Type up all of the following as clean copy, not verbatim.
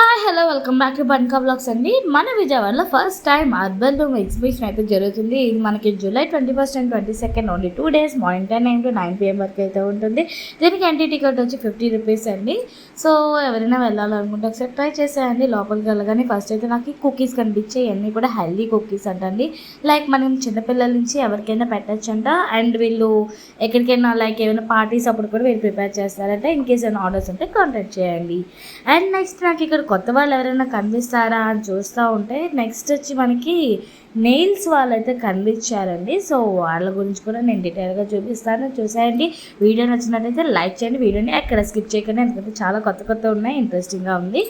Hi hello welcome back to Banka blogs అండి. మన విజయవాడలో first time urban room exhibition అయితే జరుగుతుంది. ఇది మనకి July 21st and 22nd only 2 days morning 10 AM to 9 PM వరకు అయితే ఉంటుంది. దీనికి ఎంట్రీ టికెట్ వచ్చి 50 రూపీస్ అండి. సో ఎవరైనా వెళ్ళాలనుకుంటే ఒకసారి ట్రై చేసేయండి. లోపలికి వెళ్ళగానే ఫస్ట్ అయితే నాకు కుకీస్ కనిపించాయి. ఇవన్నీ కూడా హెల్దీ కుకీస్ అంటండి. లైక్ మనం చిన్నపిల్లల నుంచి ఎవరికైనా పెట్టచ్చంట. అండ్ వీళ్ళు ఎక్కడికైనా లైక్ ఏమైనా పార్టీస్ అప్పుడు కూడా వీళ్ళు ప్రిపేర్ చేస్తారంటే ఇన్ కేస్ ఏమైనా ఆర్డర్స్ ఉంటే కాంటాక్ట్ చేయండి. అండ్ నెక్స్ట్ నాకు ఇక్కడ కొత్త వాళ్ళు ఎవరైనా కనిపిస్తారా అని చూస్తూ ఉంటే నెక్స్ట్ వచ్చి మనకి నెయిల్స్ వాళ్ళైతే కనిపించారండి. సో వాళ్ళ గురించి కూడా నేను డీటెయిల్గా చూపిస్తాను, చూసేయండి. వీడియో నచ్చినట్టయితే లైక్ చేయండి, వీడియోని ఎక్కడ స్కిప్ చేయకండి, ఎందుకంటే చాలా కొత్త ఉన్నాయి, ఇంట్రెస్టింగ్గా ఉంది.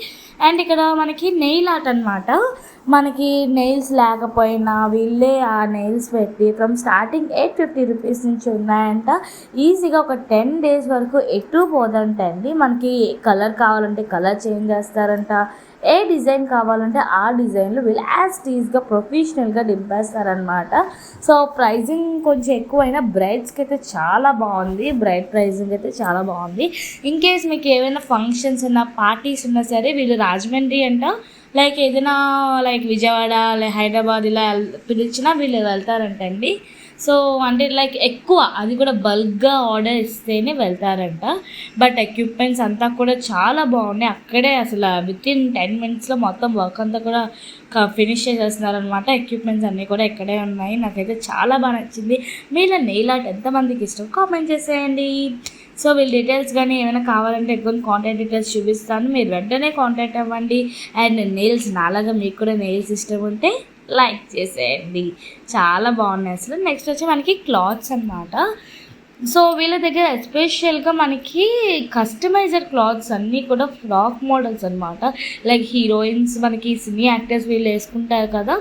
అండ్ ఇక్కడ మనకి నెయిల్ ఆర్ట్ అనమాట. మనకి నెయిల్స్ లేకపోయినా వీళ్ళే ఆ నెయిల్స్ పెట్టి ఫ్రమ్ స్టార్టింగ్ 850 రూపీస్ నుంచి ఉన్నాయంట. ఈజీగా ఒక 10 days వరకు ఎటు పోదంట అండి. మనకి కలర్ కావాలంటే కలర్ చేంజ్ చేస్తారంట, ఏ డిజైన్ కావాలంటే ఆ డిజైన్లు వీళ్ళు యాజ్ టీజ్గా ప్రొఫెషనల్గా దింపేస్తారనమాట. సో ప్రైజింగ్ కొంచెం ఎక్కువైనా బ్రైడ్స్కి అయితే చాలా బాగుంది. బ్రైడ్ ప్రైజింగ్ అయితే చాలా బాగుంది. ఇన్ కేస్ మీకు ఏమైనా ఫంక్షన్స్ ఉన్నా పార్టీస్ ఉన్నా సరే వీళ్ళు రాజమండ్రి అంట, లైక్ ఏదైనా లైక్ విజయవాడ హైదరాబాద్ ఇలా పిలిచినా వీళ్ళు వెళ్తారంటండి. సో అంటే లైక్ ఎక్కువ అది కూడా బల్క్గా ఆర్డర్ ఇస్తేనే వెళ్తారంట. బట్ ఎక్విప్మెంట్స్ అంతా కూడా చాలా బాగున్నాయి. అక్కడే అసలు వితిన్ 10 minutesలో మొత్తం వర్క్ అంతా కూడా ఫినిష్ చేసేస్తున్నారనమాట. ఎక్విప్మెంట్స్ అన్నీ కూడా ఇక్కడే ఉన్నాయి. నాకైతే చాలా బాగా నచ్చింది. మీలో నెయిల్ ఆర్ట్ ఎంతమందికి ఇష్టం కామెంట్ చేసేయండి. సో వీళ్ళ డీటెయిల్స్ కానీ ఏమైనా కావాలంటే ఎక్కువ కాంటాక్ట్ డీటెయిల్స్ చూపిస్తాను, మీరు వెంటనే కాంటాక్ట్ అవ్వండి. అండ్ నెయిల్స్ నాలాగా మీకు కూడా నెయిల్స్ ఇష్టం ఉంటే లైక్ చేసేయండి. చాలా బాగున్నాయి అసలు. నెక్స్ట్ వచ్చి మనకి క్లాత్స్ అనమాట. సో వీళ్ళ దగ్గర ఎస్పెషల్గా మనకి కస్టమైజర్ క్లాత్స్ అన్నీ కూడా ఫ్రాక్ మోడల్స్ అనమాట. లైక్ హీరోయిన్స్ మనకి సినీ యాక్టర్స్ వీళ్ళు వేసుకుంటారు కదా,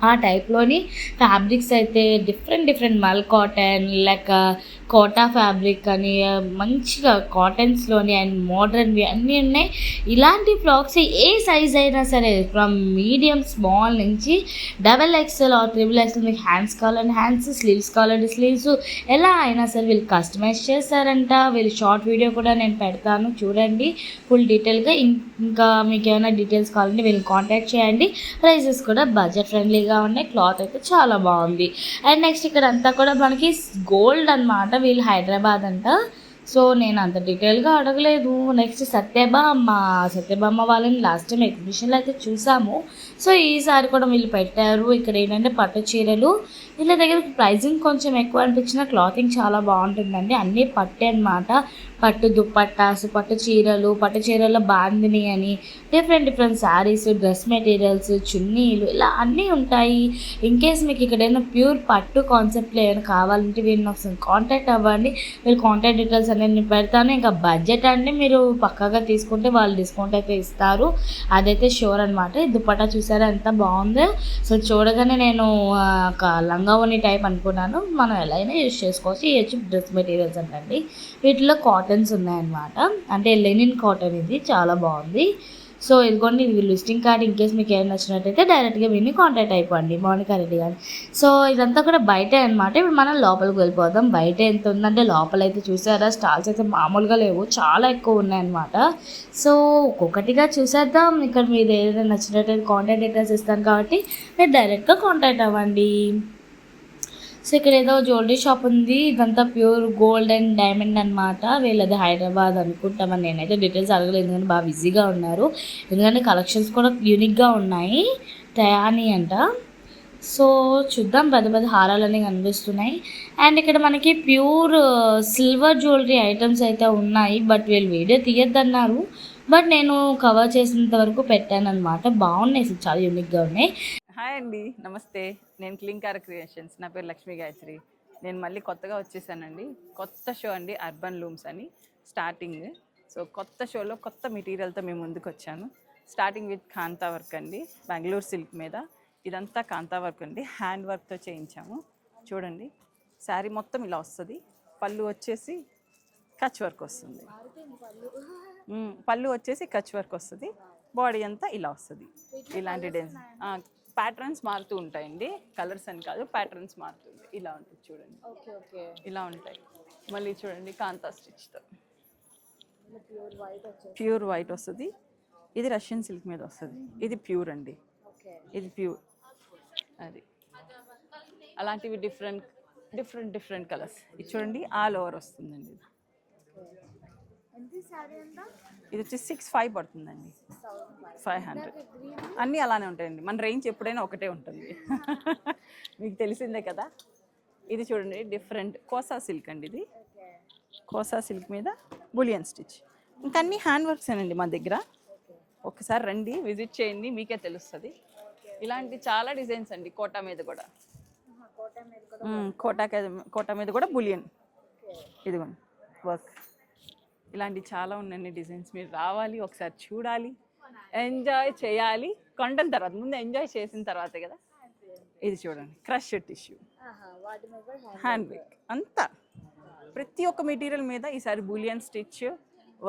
ఆ టైప్లోని ఫ్యాబ్రిక్స్ అయితే డిఫరెంట్ మల్ కాటన్ లైక్ కోటా ఫ్యాబ్రిక్ అని మంచిగా కాటన్స్లోని అండ్ మోడ్రన్వి అన్నీ ఉన్నాయి. ఇలాంటి ఫ్రాక్స్ ఏ సైజ్ అయినా సరే ఫ్రమ్ మీడియం స్మాల్ నుంచి XXL ఆర్ XXL మీకు హ్యాండ్స్ కావాలంటే హ్యాండ్స్, స్లీవ్స్ కావాలంటే స్లీవ్స్, ఎలా అయినా సరే వీళ్ళు కస్టమైజ్ చేస్తారంట. వీళ్ళు షార్ట్ వీడియో కూడా నేను పెడతాను, చూడండి ఫుల్ డీటెయిల్గా. ఇంకా మీకు ఏమైనా డీటెయిల్స్ కావాలంటే వీళ్ళని కాంటాక్ట్ చేయండి. ప్రైజెస్ కూడా బడ్జెట్ ఫ్రెండ్లీగా ఉన్నాయి. క్లాత్ అయితే చాలా బాగుంది. అండ్ నెక్స్ట్ ఇక్కడ అంతా కూడా మనకి గోల్డ్ అనమాట. వీళ్ళు హైదరాబాద్ అంట. సో నేను అంత డీటెయిల్గా అడగలేదు. నెక్స్ట్ సత్యభామ వాళ్ళని లాస్ట్ టైం ఎగ్జిబిషన్లో అయితే చూసాము. సో ఈసారి కూడా వీళ్ళు పెట్టారు. ఇక్కడ ఏంటంటే పట్టు చీరలు వీళ్ళ దగ్గర ప్రైజింగ్ కొంచెం ఎక్కువ అనిపించిన క్లాతింగ్ చాలా బాగుంటుందండి. అన్నీ పట్టే అనమాట. పట్టు దుప్పట్టాస్, పట్టు చీరల బాందిని అని డిఫరెంట్ శారీస్, డ్రెస్ మెటీరియల్స్, చున్నీలు ఇలా అన్నీ ఉంటాయి. ఇన్ కేస్ మీకు ఇక్కడైనా ప్యూర్ పట్టు కాన్సెప్ట్లో ఏమైనా కావాలంటే వీళ్ళని ఒకసారి కాంటాక్ట్ అవ్వండి. వీళ్ళు కాంటాక్ట్ డీటెయిల్స్ అనేది నేను పెడతాను. ఇంకా బడ్జెట్ అంటే మీరు పక్కాగా తీసుకుంటే వాళ్ళు డిస్కౌంట్ అయితే ఇస్తారు, అదైతే షూర్ అనమాట. ఈ దుప్పట్టా చూసారా ఎంత బాగుందో. సో చూడగానే నేను ఒక లంగావోని టైప్ అనుకున్నాను. మనం ఎలా అయినా యూజ్ చేసుకోవచ్చు. ఇవి డ్రెస్ మెటీరియల్స్ అంటండి. వీటిలో కాటన్స్ ఉన్నాయన్నమాట, అంటే లెనిన్ కాటన్. ఇది చాలా బాగుంది. సో ఇదిగోండి ఇది లిస్టింగ్ కార్డ్. ఇన్ కేస్ మీకు ఏమైనా నచ్చినట్టయితే డైరెక్ట్గా విని కాంటాక్ట్ అయిపోండి, మౌనికా రెడ్డి గారు. సో ఇదంతా కూడా బయటే అనమాట. ఇప్పుడు మనం లోపలికి వెళ్ళిపోదాం. బయట ఎంత ఉందంటే లోపలైతే చూసారా స్టాల్స్ అయితే మామూలుగా లేవు, చాలా ఎక్కువ ఉన్నాయన్నమాట. సో ఒక్కొక్కటిగా చూసేద్దాం. ఇక్కడ మీరు ఏదైనా నచ్చినట్టయితే కాంటాక్ట్ డీటెయిల్స్ ఇస్తాను కాబట్టి మీరు డైరెక్ట్గా కాంటాక్ట్ అవ్వండి. సో ఇక్కడ ఏదో జ్యువెలరీ షాప్ ఉంది. ఇదంతా ప్యూర్ గోల్డ్ అండ్ డైమండ్ అనమాట. వీళ్ళది హైదరాబాద్ అనుకుంటామని నేనైతే డీటెయిల్స్ అడగలేదు, ఎందుకంటే బాగా బిజీగా ఉన్నారు. ఎందుకంటే కలెక్షన్స్ కూడా యూనిక్గా ఉన్నాయి. తయానీ అంట. సో చూద్దాం, పెద్ద హారాలన్నీ కనిపిస్తున్నాయి. అండ్ ఇక్కడ మనకి ప్యూర్ సిల్వర్ జ్యువెలరీ ఐటమ్స్ అయితే ఉన్నాయి. బట్ వీళ్ళు వీడియో తీయొద్దన్నారు, బట్ నేను కవర్ చేసినంత వరకు పెట్టాను అనమాట. బాగున్నాయి, చాలా యూనిక్గా ఉన్నాయి. హాయ్ అండి, నమస్తే. నేను క్లింకార క్రియేషన్స్, నా పేరు లక్ష్మీ గాయత్రి. నేను మళ్ళీ కొత్తగా వచ్చేసానండి. కొత్త షో అండి, అర్బన్ లూమ్స్ అని స్టార్టింగ్. సో కొత్త షోలో కొత్త మెటీరియల్తో మేము ముందుకు వచ్చాను. స్టార్టింగ్ విత్ కాంతా వర్క్ అండి, బెంగళూరు సిల్క్ మీద. ఇదంతా కాంతా వర్క్ అండి, హ్యాండ్ వర్క్తో చేయించాము. చూడండి, శారీ మొత్తం ఇలా వస్తుంది. పళ్ళు వచ్చేసి కచ్ వర్క్ వస్తుంది. పళ్ళు వచ్చేసి కచ్ వర్క్ వస్తుంది. బాడీ అంతా ఇలా వస్తుంది. ఇలాంటి డిజైన్ ప్యాటర్న్స్ మారుతూ ఉంటాయండి, కలర్స్ అని కాదు, ప్యాటర్న్స్ మారుతుంటాయి. ఇలా ఉంటుంది చూడండి, ఇలా ఉంటాయి. మళ్ళీ చూడండి కాంతా స్టిచ్తో ప్యూర్ వైట్ వస్తుంది. ఇది రష్యన్ సిల్క్ మీద వస్తుంది. ఇది ప్యూర్ అండి, ఇది ప్యూర్. అది అలాంటివి డిఫరెంట్ కలర్స్. ఇది చూడండి, ఆల్ ఓవర్ వస్తుందండి. ఇది వచ్చి 6,500 పడుతుందండి, 500. అన్నీ అలానే ఉంటాయండి, మన రేంజ్ ఎప్పుడైనా ఒకటే ఉంటుంది. మీకు తెలిసిందే కదా. ఇది చూడండి, డిఫరెంట్ కోసా సిల్క్ అండి. ఇది కోసా సిల్క్ మీద బులియన్ స్టిచ్. ఇంకా అన్ని హ్యాండ్ వర్క్స్ ఏనండి మన దగ్గర. ఒకసారి రండి, విజిట్ చేయండి, మీకే తెలుస్తుంది. ఇలాంటి చాలా డిజైన్స్ అండి. కోటా మీద కూడా, కోటా మీద కూడా బులియన్, ఇదిగోండి వర్క్. ఇలాంటి చాలా ఉన్నాయండి డిజైన్స్. మీరు రావాలి, ఒకసారి చూడాలి, ఎంజాయ్ చేయాలి. కొంటాం తర్వాత, ముందు ఎంజాయ్ చేసిన తర్వాతే కదా. ఇది చూడండి, క్రష్ టిష్యూ, హ్యాండ్ వర్క్ అంతా. ప్రతి ఒక్క మెటీరియల్ మీద ఈసారి bullion stitch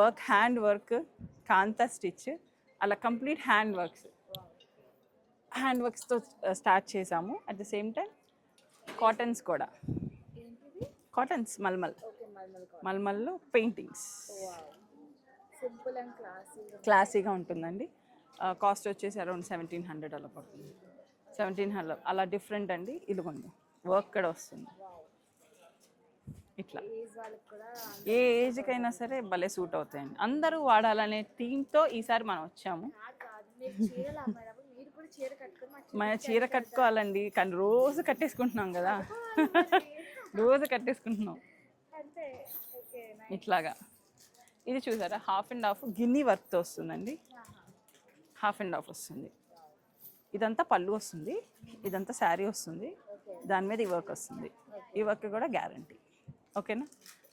work, hand work, kantha stitch, అలా కంప్లీట్ హ్యాండ్ వర్క్స్తో స్టార్ట్ చేసాము. At the same time cottons కూడా, కాటన్స్ మల్మల్లో పెయింటింగ్స్, క్లాసీగా ఉంటుందండి. కాస్ట్ వచ్చేసి అరౌండ్ 1,700 అలా పడుతుంది. 1,700 అలా డిఫరెంట్ అండి. ఇదిగోండి వర్క్ కూడా వస్తుంది. ఇట్లా ఏ ఏజ్కైనా సరే భలే సూట్ అవుతాయండి. అందరూ వాడాలనే థీమ్తో ఈసారి మనం వచ్చాము. మన చీర కట్టుకోవాలండి, కానీ రోజు కట్టేసుకుంటున్నాం కదా. రోజు కట్టేసుకుంటున్నాం ఇట్లాగా. ఇది చూసారా, హాఫ్ అండ్ హాఫ్ గిన్నీ వర్క్తో వస్తుందండి. హాఫ్ అండ్ హాఫ్ వస్తుంది. ఇదంతా పళ్ళు వస్తుంది, ఇదంతా శారీ వస్తుంది, దాని మీద ఈ వర్క్ వస్తుంది. ఈ వర్క్ కూడా గ్యారంటీ. ఓకేనా.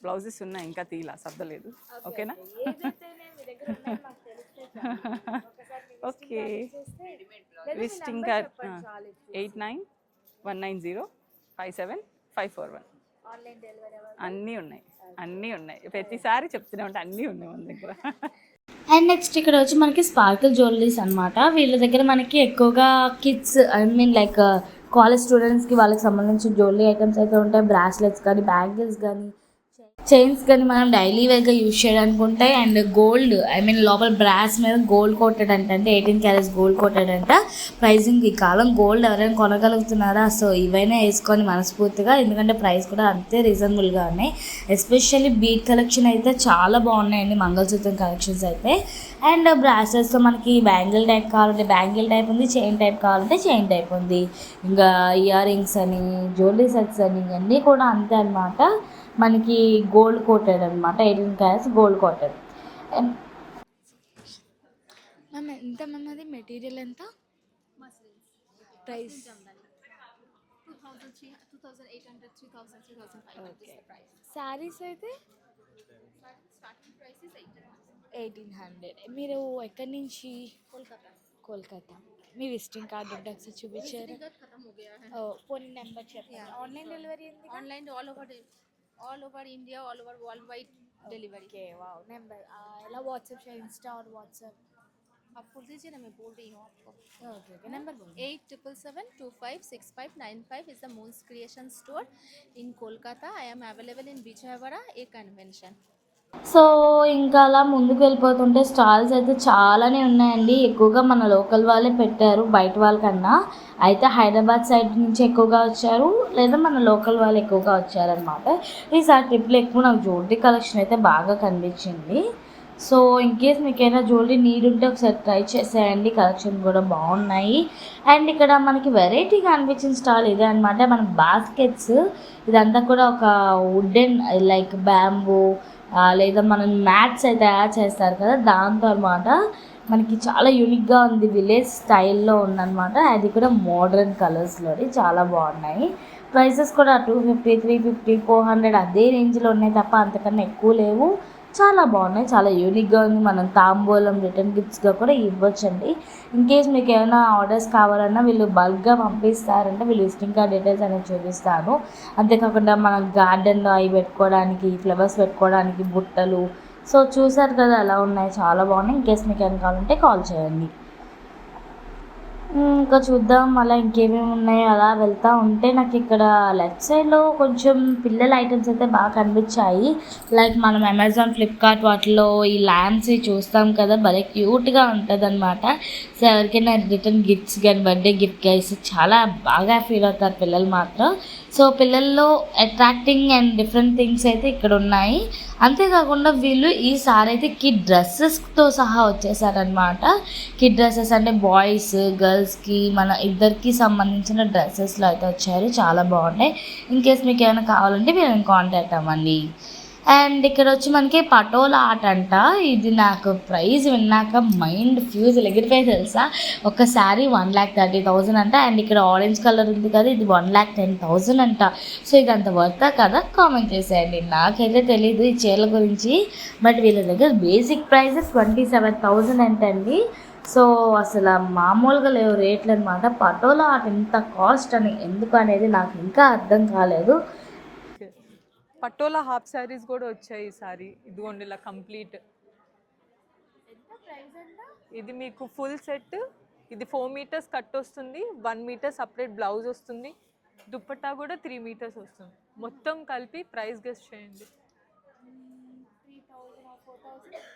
బ్లౌజెస్ ఉన్నాయి, ఇంకా తీలా సర్దలేదు. ఓకేనా. ఓకే. Visiting card 8919057541. అన్నీ ఉన్నాయి. ప్రతిసారి చెప్తూనే ఉంటాయి, అన్నీ ఉన్నాయి మన దగ్గర. అండ్ నెక్స్ట్ ఇక్కడ వచ్చి మనకి స్పార్కిల్ జ్యువెలరీస్ అనమాట. వీళ్ళ దగ్గర మనకి ఎక్కువగా కిడ్స్, లైక్ కాలేజ్ స్టూడెంట్స్కి వాళ్ళకి సంబంధించిన జ్యువెలరీ ఐటమ్స్ అయితే ఉంటాయి. బ్రాస్లెట్స్ కానీ, బ్యాంగిల్స్ కానీ, చైన్స్ కానీ మనం డైలీ వేర్గా యూజ్ చేయడానికి ఉంటాయి. అండ్ గోల్డ్, లోపల బ్రాస్ మీద గోల్డ్ కోటెడ్ అంటే 18 క్యారెట్స్ గోల్డ్ కోటెడ్ అంట. ప్రైజింగ్, ఈ కాలం గోల్డ్ ఎవరైనా కొనగలుగుతున్నారా? సో ఇవైనా వేసుకొని మనస్ఫూర్తిగా, ఎందుకంటే ప్రైస్ కూడా అంతే రీజనబుల్గా ఉన్నాయి. ఎస్పెషల్లీ బీట్ కలెక్షన్ అయితే చాలా బాగున్నాయండి, మంగళసూత్రం కలెక్షన్స్ అయితే. అండ్ బ్రాస్లెట్స్తో మనకి బ్యాంగిల్ టైప్ కావాలంటే బ్యాంగిల్ టైప్ ఉంది, చైన్ టైప్ కావాలంటే చైన్ టైప్ ఉంది. ఇంకా ఇయర్ రింగ్స్ అని, జ్యువెలరీ సెట్స్ అని, ఇవన్నీ కూడా అంతే అనమాట. మనకి గోల్డ్ కోటెడ్ అనమాట, 18 క్యారెట్స్ గోల్డ్ కోటెడ్. మ్యామ్ ఎంత మ్యామ్ అది మెటీరియల్ ఎంత? ప్రైస్ 2,800, 3,000, శారీస్ అయితే 1,800. మీరు ఎక్కడి నుంచి? కోల్కతా. మీ విజిటింగ్ కార్డ్ ఉంటే ఒకసారి చూపించారు. ఫోన్ నెంబర్ చెప్పండి. ఆన్లైన్ డెలివరీ ఉంది? Online all over India, all over world wide delivery. Okay, wow. Number ఎలా వాట్సాప్ చేయాలి? ఇన్స్టా और व्हाट्सएप आप बोल दीजिए ना, मैं बोल रही हूँ आपको। ఓకే, నెంబర్ बोलो. 8777256595 is the Moons Creation store in Kolkata. I am available in Vijayawada, a convention. So ఇంకా అలా ముందుకు వెళ్ళిపోతుంటే స్టాల్స్ అయితే చాలానే ఉన్నాయండి. ఎక్కువగా మన లోకల్ వాళ్ళే పెట్టారు బయట వాళ్ళకన్నా. అయితే హైదరాబాద్ సైడ్ నుంచి ఎక్కువగా వచ్చారు, లేదా మన లోకల్ వాళ్ళు ఎక్కువగా వచ్చారనమాట. ఈసారి ట్రిప్లో ఎక్కువ నాకు జ్యువెలరీ కలెక్షన్ అయితే బాగా కనిపించింది. సో ఇన్ కేస్ మీకు ఏమైనా జ్యువెలరీ నీడ్ ఉంటే ఒకసారి ట్రై చేసేయండి, కలెక్షన్ కూడా బాగున్నాయి. అండ్ ఇక్కడ మనకి వెరైటీగా అనిపించిన స్టాల్ ఇదే అనమాట. మన బాస్కెట్స్, ఇదంతా కూడా ఒక వుడెన్, లైక్ బ్యాంబూ లేదా మనం మ్యాట్స్ అయితే తయారు చేస్తారు కదా, దాంతో అనమాట. మనకి చాలా యూనిక్గా ఉంది, విలేజ్ స్టైల్లో ఉందన్నమాట. అది కూడా మోడర్న్ కలర్స్లోని చాలా బాగున్నాయి. ప్రైసెస్ కూడా 250, 350, 400 అదే రేంజ్లో ఉన్నాయి తప్ప అంతకన్నా ఎక్కువ లేవు. చాలా బాగున్నాయి, చాలా యూనిక్గా ఉంది. మనం తాంబూలం, రిటర్న్ గిఫ్ట్స్గా కూడా ఇవ్వచ్చండి. ఇన్ కేస్ మీకు ఏమైనా ఆర్డర్స్ కావాలన్నా వీళ్ళు బల్క్గా పంపిస్తారంటే వీళ్ళు విజిటింగ్ కార్డ్ డీటెయిల్స్ అనేది చూపిస్తాను. అంతేకాకుండా మనం గార్డెన్లో అవి పెట్టుకోవడానికి, ఫ్లవర్స్ పెట్టుకోవడానికి బుట్టలు. సో చూసారు కదా ఎలా ఉన్నాయి, చాలా బాగున్నాయి. ఇన్ కేస్ మీకు ఏమైనా కావాలంటే కాల్ చేయండి. ఇంకా చూద్దాం అలా ఇంకేమేమి ఉన్నాయో అలా వెళ్తూ ఉంటే నాకు ఇక్కడ లెఫ్ట్ సైడ్లో కొంచెం పిల్లల ఐటమ్స్ అయితే బాగా కనిపించాయి. లైక్ మనం అమెజాన్, ఫ్లిప్కార్ట్ వాటిలో ఈ ల్యాంప్స్ చూస్తాం కదా, భలే క్యూట్గా ఉంటుంది అనమాట. సో ఎవరికైనా రిటర్న్ గిఫ్ట్స్ కానీ బర్త్డే గిఫ్ట్ ఇస్తే చాలా బాగా ఫీల్ అవుతారు పిల్లలు మాత్రం. సో పిల్లల్లో అట్రాక్టింగ్ అండ్ డిఫరెంట్ థింగ్స్ అయితే ఇక్కడ ఉన్నాయి. అంతేకాకుండా వీళ్ళు ఈసారి అయితే కిడ్ డ్రెస్సెస్తో సహా వచ్చేసారనమాట. కిడ్ డ్రెస్సెస్ అంటే బాయ్స్ గర్ల్స్కి మన ఇద్దరికి సంబంధించిన డ్రెస్సెస్లో అయితే వచ్చారు. చాలా బాగున్నాయి. ఇన్ కేస్ మీకు ఏమైనా కావాలంటే మీరు కాంటాక్ట్ అవ్వండి. అండ్ ఇక్కడ వచ్చి మనకి పటోలా ఆర్ట్ అంట. ఇది నాకు ప్రైజ్ విన్నాక మైండ్ ఫ్యూజ్ ఎగిరిపోయి తెలుసా. ఒక శారీ 1,30,000 అంట. అండ్ ఇక్కడ ఆరెంజ్ కలర్ ఉంది కదా, ఇది 1,10,000 అంట. సో ఇది అంత వర్తా కదా, కామెంట్ చేసేయండి. నాకైతే తెలీదు ఈ చీరల గురించి, బట్ వీళ్ళ దగ్గర బేసిక్ ప్రైస్ 27,000 అంటండి. సో అసలు మామూలుగా లేవు రేట్లు అనమాట. పటోలా ఆర్ట్ ఎంత కాస్ట్ అని ఎందుకు అనేది నాకు ఇంకా అర్థం కాలేదు. పటోలా హాఫ్ శారీస్ కూడా వచ్చాయి ఈసారి. ఇదిగోండి ఇలా కంప్లీట్. ఇది మీకు ఫుల్ సెట్. ఇది 4 మీటర్స్ కట్ వస్తుంది, 1 మీటర్ సపరేట్ బ్లౌజ్ వస్తుంది, దుప్పట్టా కూడా 3 మీటర్స్ వస్తుంది. మొత్తం కలిపి ప్రైస్ గెస్ చేయండి.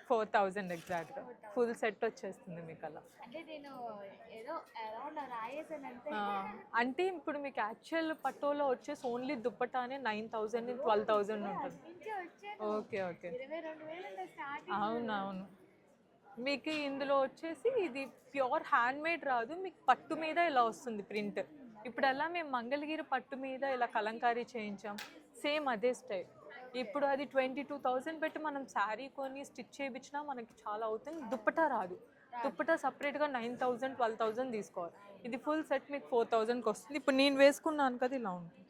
4,000 ఎగ్జాక్ట్గా ఫుల్ సెట్ వచ్చేస్తుంది మీకు అలా. అంటే ఇప్పుడు మీకు యాక్చువల్ పట్టోలో వచ్చేసి ఓన్లీ దుప్పటానే 9,000 12,000 ఉంటుంది. ఓకే ఓకే అవునవును. మీకు ఇందులో వచ్చేసి ఇది ప్యూర్ హ్యాండ్ మేడ్ రాదు, మీకు పట్టు మీద ఇలా వస్తుంది ప్రింట్. ఇప్పుడు ఎలా మేము మంగళగిరి పట్టు మీద ఇలా కలంకారీ చేయించాం, సేమ్ అదే స్టైల్. ఇప్పుడు అది 22,000 పెట్టి మనం శారీ కొని స్టిచ్ చేయించినా మనకి చాలా అవుతుంది. దుప్పటా రాదు, దుప్పటా సపరేట్గా 9,000 12,000 తీసుకోవాలి. ఇది ఫుల్ సెట్ మీకు 4,000కి వస్తుంది. ఇప్పుడు నేను వేసుకున్నాను కదా, ఇలా ఉంటుంది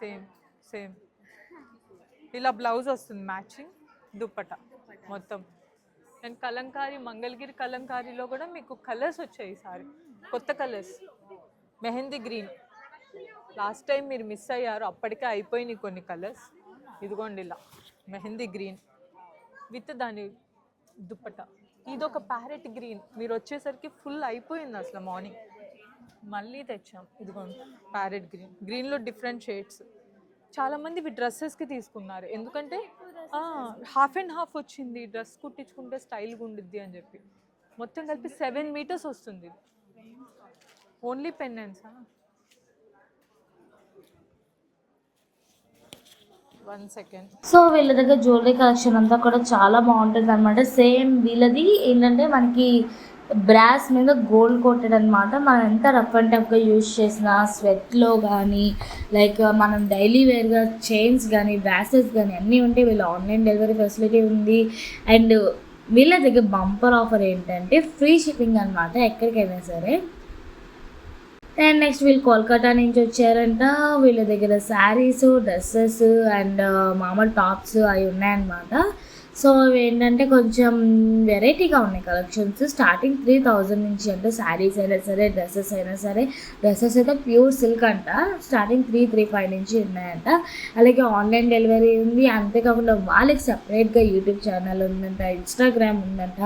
సేమ్ సేమ్. ఇలా బ్లౌజ్ వస్తుంది మ్యాచింగ్, దుప్పటా మొత్తం. అండ్ కలంకారీ మంగళగిరి కలంకారీలో కూడా మీకు కలర్స్ వచ్చాయి ఈసారి, కొత్త colours. Mehndi green last time మీరు మిస్ అయ్యారు, అప్పటికే అయిపోయినాయి కొన్ని కలర్స్. ఇదిగోండి ఇలా మెహందీ గ్రీన్ విత్ దాని దుప్పట. ఇది ఒక ప్యారెట్ గ్రీన్, మీరు వచ్చేసరికి ఫుల్ అయిపోయింది అసలు మార్నింగ్. మళ్ళీ తెచ్చాం. ఇదిగోండి ప్యారెట్ గ్రీన్, గ్రీన్లో డిఫరెంట్ షేడ్స్. చాలామంది ఇవి డ్రెస్సెస్కి తీసుకున్నారు, ఎందుకంటే హాఫ్ అండ్ హాఫ్ వచ్చింది, డ్రెస్ కుట్టించుకుంటే స్టైల్గా ఉండిద్ది అని చెప్పి. మొత్తం కలిపి 7 మీటర్స్ వస్తుంది. ఓన్లీ పెండెంట్సా? 1 సెకండ్. సో వీళ్ళ దగ్గర జ్యువెలరీ కలెక్షన్ అంతా కూడా చాలా బాగుంటుంది అనమాట. సేమ్ వీళ్ళది ఏంటంటే మనకి బ్రాస్ మీద గోల్డ్ కోటెడ్ అనమాట. మనం ఎంత రఫ్ అండ్ టఫ్గా యూజ్ చేసిన స్వెట్లో కానీ, లైక్ మనం డైలీ వేర్గా చైన్స్ కానీ బ్రాసెస్ కానీ అన్నీ ఉంటే వీళ్ళ ఆన్లైన్ డెలివరీ ఫెసిలిటీ ఉంది. అండ్ వీళ్ళ దగ్గర బంపర్ ఆఫర్ ఏంటంటే ఫ్రీ షిప్పింగ్ అనమాట ఎక్కడికైనా సరే. అండ్ నెక్స్ట్ వీళ్ళు కోల్కతా నుంచి వచ్చారంట. వీళ్ళ దగ్గర శారీస్, డ్రెస్సెస్ అండ్ మామూలు టాప్స్ అవి ఉన్నాయన్నమాట. సో ఇవి ఏంటంటే కొంచెం వెరైటీగా ఉన్నాయి కలెక్షన్స్. స్టార్టింగ్ 3,000 నుంచి అంటే శారీస్ అయినా సరే డ్రెస్సెస్ అయినా సరే. డ్రెస్సెస్ అయితే ప్యూర్ సిల్క్ అంట, స్టార్టింగ్ 335 నుంచి ఉన్నాయంట. అలాగే ఆన్లైన్ డెలివరీ ఉంది. అంతేకాకుండా వాళ్ళకి సపరేట్గా యూట్యూబ్ ఛానల్ ఉందంట, ఇన్స్టాగ్రామ్ ఉందంట.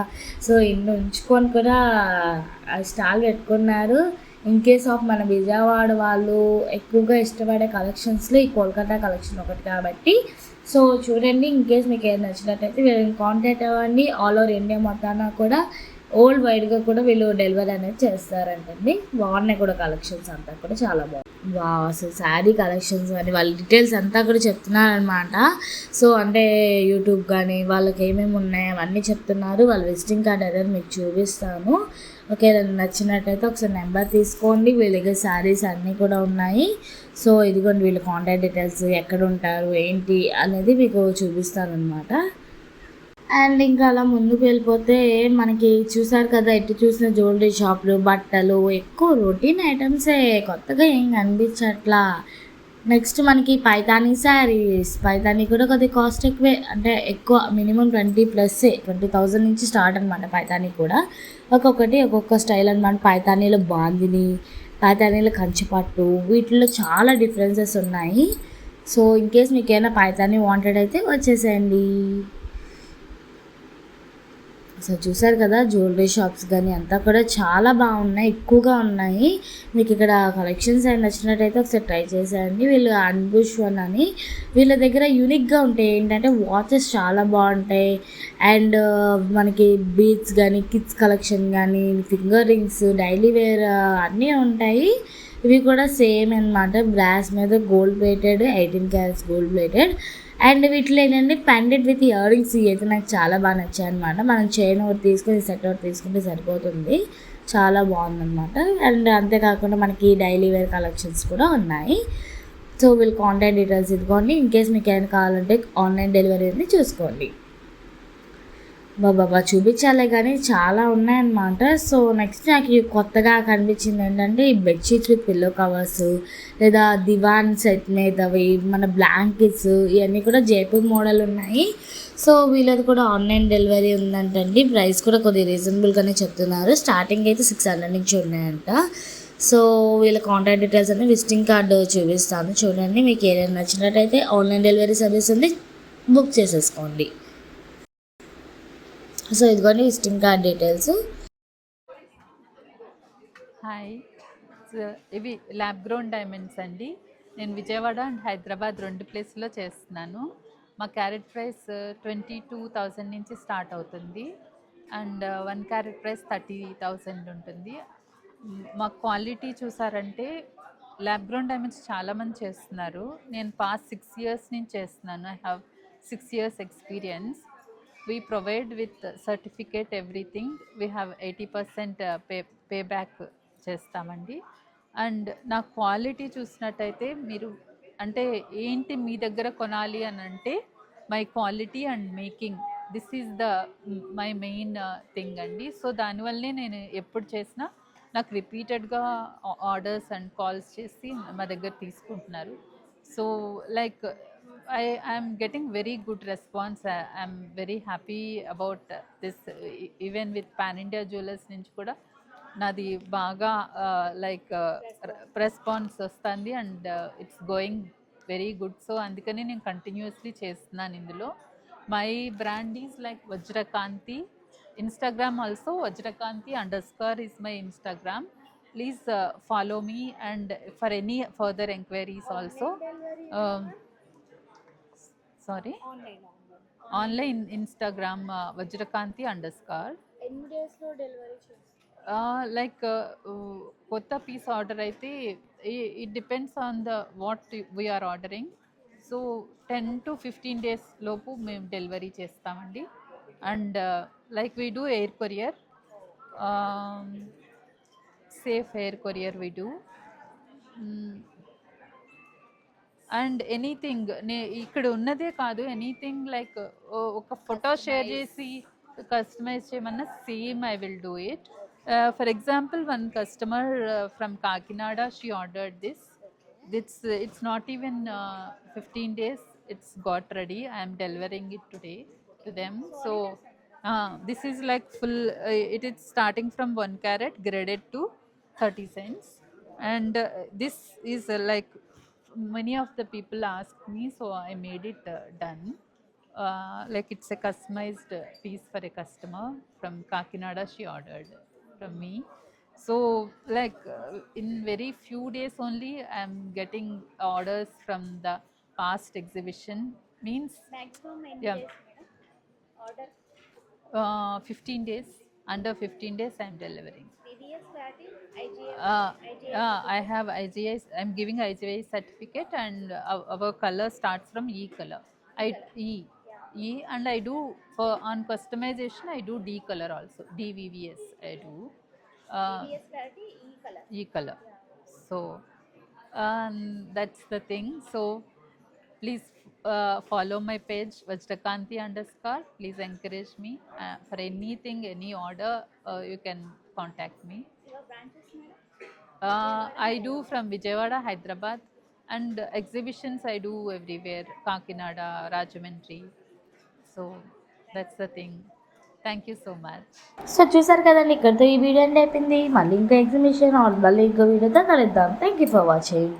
సో ఇన్ని ఉంచుకొని కూడా స్టాల్ పెట్టుకున్నారు. ఇన్ కేస్ ఆఫ్ మన విజయవాడ వాళ్ళు ఎక్కువగా ఇష్టపడే కలెక్షన్స్లో ఈ కోల్కతా కలెక్షన్ ఒకటి కాబట్టి. సో చూడండి, ఇన్ కేస్ మీకు ఏమైనా నచ్చినట్టయితే వీళ్ళని కాంటాక్ట్ అవ్వండి. ఆల్ ఓవర్ ఇండియా మొత్తాన కూడా వరల్డ్ వైడ్గా కూడా వీళ్ళు డెలివరీ అనేది చేస్తారంటండి. బాగున్నాయి కూడా కలెక్షన్స్ అంతా కూడా చాలా బాగుంది. అసలు శారీ కలెక్షన్స్ కానీ వాళ్ళ డీటెయిల్స్ అంతా కూడా చెప్తున్నారనమాట. సో అంటే యూట్యూబ్ కానీ వాళ్ళకి ఏమేమి ఉన్నాయో అవన్నీ చెప్తున్నారు. వాళ్ళ విజిటింగ్ కార్డ్ అనేది మీకు చూపిస్తాను. ఓకే, నచ్చినట్టయితే ఒకసారి నెంబర్ తీసుకోండి. వీళ్ళ దగ్గర శారీస్ అన్నీ కూడా ఉన్నాయి. సో ఇదిగోండి వీళ్ళ కాంటాక్ట్ డీటెయిల్స్, ఎక్కడ ఉంటారు ఏంటి అనేది మీకు చూపిస్తాను అనమాట. అండ్ ఇంకా అలా ముందుకు వెళ్ళిపోతే మనకి చూసారు కదా, ఎటు చూసిన జ్యువెలరీ షాపులు, బట్టలు, ఎక్కువ రొటీన్ ఐటమ్సే, కొత్తగా ఏం కనిపించట్లా. నెక్స్ట్ మనకి పైతానీ శారీస్. పైతానీ కూడా కొద్దిగా కాస్ట్ ఎక్కువే, అంటే ఎక్కువ మినిమం 20,000 నుంచి స్టార్ట్ అనమాట. పైతానీ కూడా ఒక్కొక్కటి ఒక్కొక్క స్టైల్ అనమాట. పైతానీలో బాందిని, పైతానీలో కంచిపట్టు, వీటిల్లో చాలా డిఫరెన్సెస్ ఉన్నాయి. సో ఇన్ కేస్ మీకు ఏమైనా పైతానీ వాంటెడ్ అయితే వచ్చేసేయండి. సో చూసారు కదా జ్యువెలరీ షాప్స్ కానీ అంతా కూడా చాలా బాగున్నాయి, ఎక్కువగా ఉన్నాయి. మీకు ఇక్కడ కలెక్షన్స్ అవి నచ్చినట్టయితే ఒకసారి ట్రై చేసేయండి. వీళ్ళు అన్బుష్ వన్ అని వీళ్ళ దగ్గర యూనిక్గా ఉంటాయి. ఏంటంటే వాచెస్ చాలా బాగుంటాయి అండ్ మనకి బీడ్స్ కానీ కిడ్స్ కలెక్షన్ కానీ ఫింగర్ రింగ్స్ డైలీ వేర్ అన్నీ ఉంటాయి. ఇవి కూడా సేమ్ అన్నమాట, బ్రాస్ మీద gold plated 18 carats gold plated and వీటిలో ఏంటంటే ప్యాండెడ్ విత్ ఇయర్ రింగ్స్ అయితే నాకు చాలా బాగా నచ్చాయి అనమాట. మనం చైన్ ఒకటి తీసుకొని సెట్ ఒకటి తీసుకుంటే సరిపోతుంది, చాలా బాగుందన్నమాట. అండ్ అంతేకాకుండా మనకి డైలీ వేర్ కలెక్షన్స్ కూడా ఉన్నాయి. సో వీళ్ళు కాంటాక్ట్ డీటెయిల్స్ ఇదిగోండి. ఇన్ కేస్ మీకు ఏమైనా కావాలంటే ఆన్లైన్ డెలివరీ అనేది చూసుకోండి. బాబా చూపించాలే కానీ చాలా ఉన్నాయన్నమాట. సో నెక్స్ట్ నాకు కొత్తగా కనిపించింది ఏంటంటే ఈ బెడ్షీట్స్ విత్ పిల్లో కవర్స్ లేదా దివాన్ సెట్ మీదవి మన బ్లాంకెట్స్ ఇవన్నీ కూడా జైపూర్ మోడల్ ఉన్నాయి. సో వీళ్ళది కూడా ఆన్లైన్ డెలివరీ ఉందంటండి. ప్రైస్ కూడా కొద్దిగా రీజనబుల్గానే చెప్తున్నారు. స్టార్టింగ్ అయితే 600 నుంచి ఉన్నాయంట. సో వీళ్ళ కాంటాక్ట్ డీటెయిల్స్ అన్ని విజిటింగ్ కార్డు చూపిస్తాను చూడండి. మీకు ఏదైనా నచ్చినట్టయితే ఆన్లైన్ డెలివరీ సర్వీస్ ఉంది, బుక్ చేసేసుకోండి. సో ఇదిగోండి విజిటింగ్ కార్డ్ డీటెయిల్స్. హాయ్, ఇవి ల్యాబ్ గ్రోన్ డైమండ్స్ అండి. నేను విజయవాడ అండ్ హైదరాబాద్ 2 ప్లేస్లో చేస్తున్నాను. మా క్యారెట్ ప్రైస్ 22,000 నుంచి స్టార్ట్ అవుతుంది అండ్ 1 క్యారెట్ ప్రైస్ 30,000 ఉంటుంది. మా క్వాలిటీ చూసారంటే ల్యాబ్ గ్రోన్ డైమండ్స్ చాలామంది చేస్తున్నారు. నేను పాస్ట్ 6 years నుంచి చేస్తున్నాను. I have 6 years experience. We provide with certificate everything. We have 80% payback చేస్తామండి. అండ్ నా క్వాలిటీ చూసినట్టయితే మీరు అంటే ఏంటి మీ దగ్గర కొనాలి అని అంటే my quality and making, this is the my main thing అండి. సో దానివల్లనే నేను ఎప్పుడు చేసినా నాకు రిపీటెడ్గా ఆర్డర్స్ అండ్ కాల్స్ చేసి మా దగ్గర తీసుకుంటున్నారు. So like I'm getting very good response. I'm very happy about this. Even with Pan India Jewelers నుంచి కూడా నాది బాగా లైక్ రెస్పాన్స్ వస్తుంది and it's going very good. So అందుకని నేను కంటిన్యూస్లీ చేస్తున్నాను ఇందులో. My brand is like Vajrakanti. Instagram also Vajrakanti_ is my Instagram. Please follow me and for any further enquiries also. Sorry, online Instagram Vajrakanti _ ఎన్ని డేస్లో డెలివరీ లైక్ కొత్త piece order అయితే it depends on the what we are ordering. So 10 to 15 days లోపు మేము delivery చేస్తామండి. And like we do air courier, safe air courier we do. And anything ఇక్కడ ఉన్నదే కాదు, ఎనీథింగ్ లైక్ ఒక ఫోటో షేర్ చేసి కస్టమైజ్ చేయమన్నా same I will do it. For example one customer from Kakinada, she ordered this. It's not even 15 days, it's got ready. I am delivering it today to them. So this is like full, it is starting from 1 carat graded to 30 cents. And this is like many of the people asked me, so I made it done. Like it's a customized piece for a customer from Kakinada. She ordered from me. So like in very few days only I am getting orders from the past exhibition. Means maximum yeah, days order 15 days. Under 15 days I am delivering. TDS Clarity, IGI, I have IGI. I'm giving IGI certificate, and our color starts from E color. E, and I do for on customization. I do D color also. DVVS I do. TDS Clarity, E color. So that's the thing. So please follow my page Vajrakanti _ Please encourage me for anything, any order. You can contact me. Your branches, madam? I do from Vijayawada, Hyderabad, and exhibitions I do everywhere, Kakinada, Rajahmundry. So that's the thing. Thank you so much. So చూసారు కదండి, ఇక్కడితో ఈ video end అయిపోయింది. మళ్ళీ ఇంకో exhibition మళ్ళీ ఇంకో వీడియోతో కలుద్దాం. Thank you for watching.